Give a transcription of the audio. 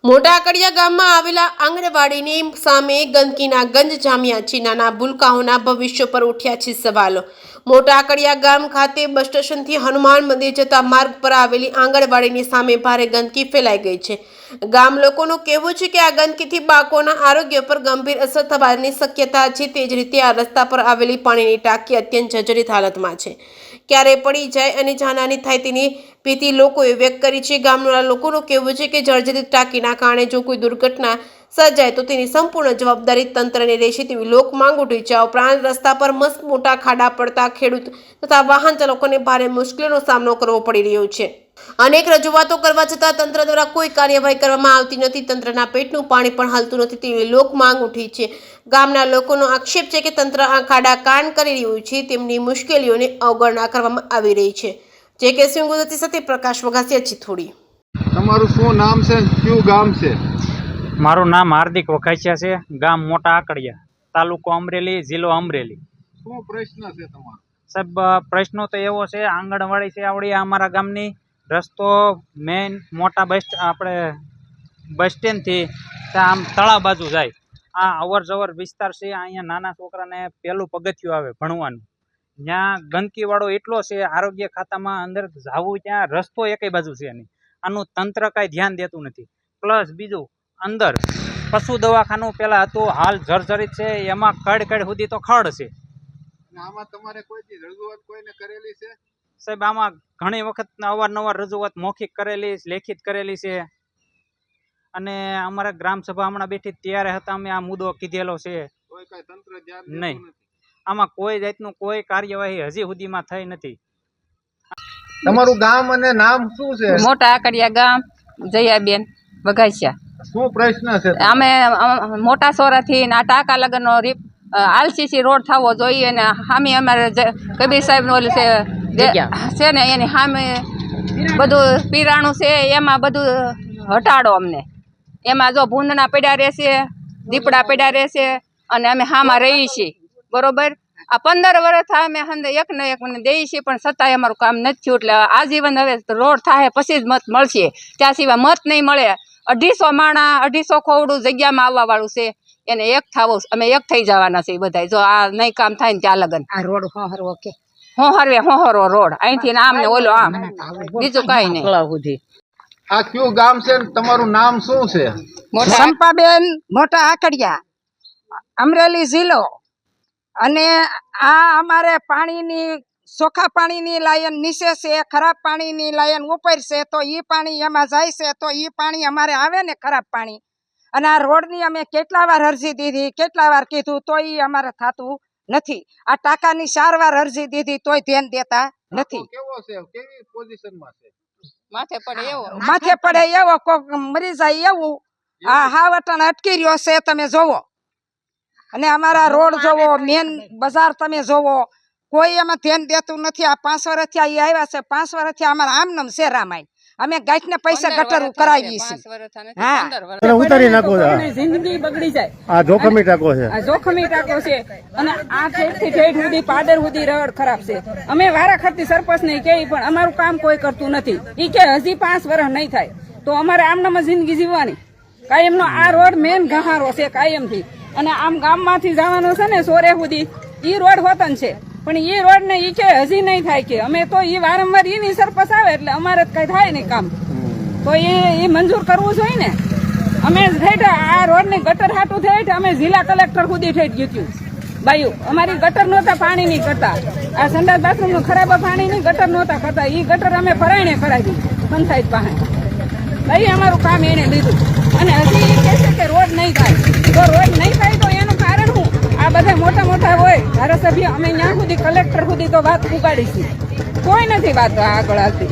મોટા આકડિયા ગામમાં આવેલા આંગણવાડીની સામે ગંદકીના ગંજ જામ્યા છે. નાના ભૂલકાઓના ભવિષ્ય પર ઉઠ્યા છે સવાલો. મોટા આકડિયા ગામ ખાતે બસ સ્ટેશનથી હનુમાન મંદિર જતા માર્ગ પર આવેલી આંગણવાડીની સામે ભારે ગંદકી ફેલાઈ ગઈ છે. ગામ લોકોનું કહેવું છે કે આ ગંદકીથી બાળકોના આરોગ્ય પર ગંભીર અસર થવાની શક્યતા છે. તે જ રીતે આ રસ્તા પર આવેલી પાણીની ટાંકી અત્યંત જર્જરિત હાલતમાં છે. ક્યારે પડી જાય અને જાનહાની થાય તેની ભીતિ લોકોએ વ્યક્ત કરી છે. ગામના લોકોનું કહેવું છે કે જર્જરિત ટાંકીના કારણે જો કોઈ દુર્ઘટના સર્જાય તો તેની સંપૂર્ણ જવાબદારી તંત્રની રહેશે તેવી લોક માંગ ઉઠી છે. આ ઉપરાંત રસ્તા પર મસ્ત મોટા ખાડા પડતા ખેડૂત તથા વાહન ચાલકોને ભારે મુશ્કેલીનો સામનો કરવો પડી રહ્યો છે. અનેક રજૂઆતો કરવા છતાં તંત્ર દ્વારા કોઈ કાર્યવાહી કરવામાં આવતી નથી. તંત્રના પેટનું પાણી પણ હાલતું નથી તેવી લોક માંગ ઉઠી છે. ગામના લોકોનો આક્ષેપ છે કે તંત્ર આ ખાડા કામ કરી રહ્યું છે. તેમની મુશ્કેલીઓને અવગણના કરવામાં આવી રહી છે. જે કે સિંહ ગુજરાતી સાથે પ્રકાશ વઘાસિયા ચિત્તોડી. તમારું શું નામ છે? કયું ગામ છે? મારું નામ હાર્દિક વઘાસિયા છે. ગામ મોટા આકડિયા, તાલુકો અમરેલી, જિલ્લો અમરેલી. શું પ્રશ્ન છે તમારો? સાહેબ, પ્રશ્નો તો એવો છે, આંગણવાડી છે આવડી અમારા ગામની, રસ્તો મેઇન મોટા આપણે બસ સ્ટેન્ડથી આમ તળા બાજુ જાય. આ અવર જવર વિસ્તાર છે. અહીંયા નાના છોકરાને પહેલું પગથિયું આવે ભણવાનું. ત્યાં ગંદકીવાળો એટલો છે, આરોગ્ય ખાતામાં અંદર જવું ત્યાં રસ્તો એકેય બાજુ છે નહીં. આનું તંત્ર કાંઈ ધ્યાન દેતું નથી. પ્લસ બીજું, અંદર પશુ દવાખાનું પહેલાં હતું, હાલ જર્જરિત છે. એમાં કડ સુધી તો ખડ છે. આમાં તમારે કોઈ રજૂઆત કોઈને કરેલી છે? સાહેબ, આમાં ઘણી વખત અવારનવાર રજૂઆત મૌખિક કરેલી, લેખિત કરેલી છે. અને અમારા ગ્રામસભા હમણાં બેઠી ત્યારે હતા, અમે આ મુદ્દો કીધેલો છે. કોઈ કાંઈ તંત્ર ધ્યાન નહીં. દેતું નથી. આમાં કોઈ જાતનું કોઈ કાર્યવાહી હજી સુધીમાં થઈ નથી. તમારું ગામ અને નામ શું છે? મોટા આકડિયા ગામ, જયાબેન વઘાસિયા. શું પ્રશ્ન છે? અમે મોટા સોરાથી આ ટાંકા લગનનો આલસીસી રોડ થવો જોઈએ ને સામે અમારે કબીર સાહેબનો છે ને એની સામે બધું પીરાણું છે, એમાં બધું હટાડો અમને. એમાં જો ભૂંદણા પડ્યા રહેશે, દીપડા પડ્યા રહેશે અને અમે હામાં રહીએ છીએ. બરોબર, આ 15 વર્ષ થાય અમે હંદે એકને એક મને દઈએ છીએ પણ છતાંય અમારું કામ નથી થયું. એટલે આજીવન હવે રોડ થાય પછી જ મત મળશે, ત્યાં સિવાય મત નહીં મળે. 250 માણા 250 ખોવડું જગ્યામાં આવવા વાળું છે, એને એક થવું, અમે એક થઈ જવાના છે બધા. જો આ નહીં કામ થાય ને ત્યાં લગન આ રોડ હોહરવો કે હોહરવો રોડ અહીંથી આમ ને ઓલો આમ, બીજું કઈ નહીં. આ કયું ગામ છે? તમારું નામ શું છે? સંપાબેન, મોટા આકડિયા, અમરેલી જિલ્લો. અને આ અમારે પાણીની ચોખ્ખા પાણીની લાયન નીચે છે, ખરાબ પાણીની લાયન ઉપર છે. તો એ પાણી એમાં જાય છે, તો એ પાણી અમારે આવે ને ખરાબ પાણી. અને આ રોડની અમે કેટલા વાર અરજી દીધી, કેટલા વાર કીધું, તો એ અમારે થતું નથી. આ ટાંકાની 4 વાર અરજી દીધી તોય ધ્યાન દેતા નથી. કેવો છે? કેવી પોઝિશનમાં છે? માથે પડે એવો, કોક મરી જાય એવું. આ હાવટણ અટકી રહ્યો છે, તમે જોવો. અને અમારા રોડ જોવો, મેન બજાર તમે જોવો, કોઈ એમાં ધ્યાન દેતું નથી. આ 5 વર્ષથી આવ્યા છે, 5 વર્ષથી અમારા આમનામ છે રામાયણ. અમે ગાંઠને પૈસા ગટર કરાવીએ છીએ. હા, ઉતારી નાખો. જિંદગી બગડી જાય. આ જોખમી ટાંકો છે, આ જોખમી ટાંકો છે. અને આ ઠેઠથી ઠેઠ સુધી પાદર સુધી રોડ ખરાબ છે. અમે વારાખરતી સરપંચ ને કહી પણ અમારું કામ કોઈ કરતું નથી. ઈ કે હજી 5 વર્ષ નહીં થાય તો અમારે આમનામાં જિંદગી જીવવાની. કાયમનો આ રોડ મેન ગહારો છે કાયમથી. અને આમ ગામમાંથી જવાનો છે ને સોરે સુધી ઈ રોડ હોતન છે, પણ એ રોડ ને ઈ કે હજી નહીં થાય. કે અમે તો ઈ વારંવાર એની સરપંચ આવે એટલે અમારે કઈ થાય નહીં કામ, તો એ મંજૂર કરવું જોઈએ ને. અમે ઠેઠ આ રોડ ની ગટર હાટું ઠેઠ અમે જિલ્લા કલેક્ટર સુધી ઠેઠ ગયું બાયું. અમારી ગટર નહોતા પાણી ની કરતા, આ સંડાસ બાથરૂમ નું ખરાબ પાણી ની ગટર નહોતા કરતા. ઈ ગટર અમે ફરાઈને કરાવી પંચાયત પાસે. ભાઈ અમારું કામ એને લીધું અને હજી એ કહે છે કે રોડ નહીં થાય. જો રોડ નહીં થાય તો એનું કારણ શું? આ બધા મોટા મોટા હોય ધારાસભ્ય, અમે ત્યાં સુધી કલેક્ટર સુધી તો વાત ઉગાડીશું, કોઈ નથી વાત આગળ આવતી.